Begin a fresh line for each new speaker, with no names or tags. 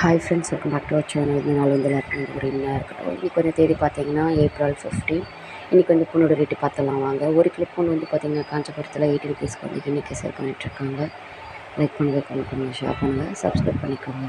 Hi friends, welcome back to our channel. இந்த நாள் வந்து எல்லாருக்கும் ஒரு இன்னும் இருக்கட்டும். இன்றைக்கி வந்து தேதி பார்த்தீங்கன்னா April 15. இன்றைக்கி வந்து பூனோட ரேட்டு பார்த்துலாம் வாங்க. ஒரு கிலோ பூண்டு வந்து பார்த்திங்கன்னா காஞ்சிபுரத்தில் 80 ருபீஸ்க்கு வந்து இன்றைக்கி சேல் பண்ணிகிட்ருக்காங்க. லைக் பண்ணுங்கள், கமெண்ட் பண்ணுங்கள், ஷேர் பண்ணுங்கள், சப்ஸ்கிரைப் பண்ணிக்கோங்க.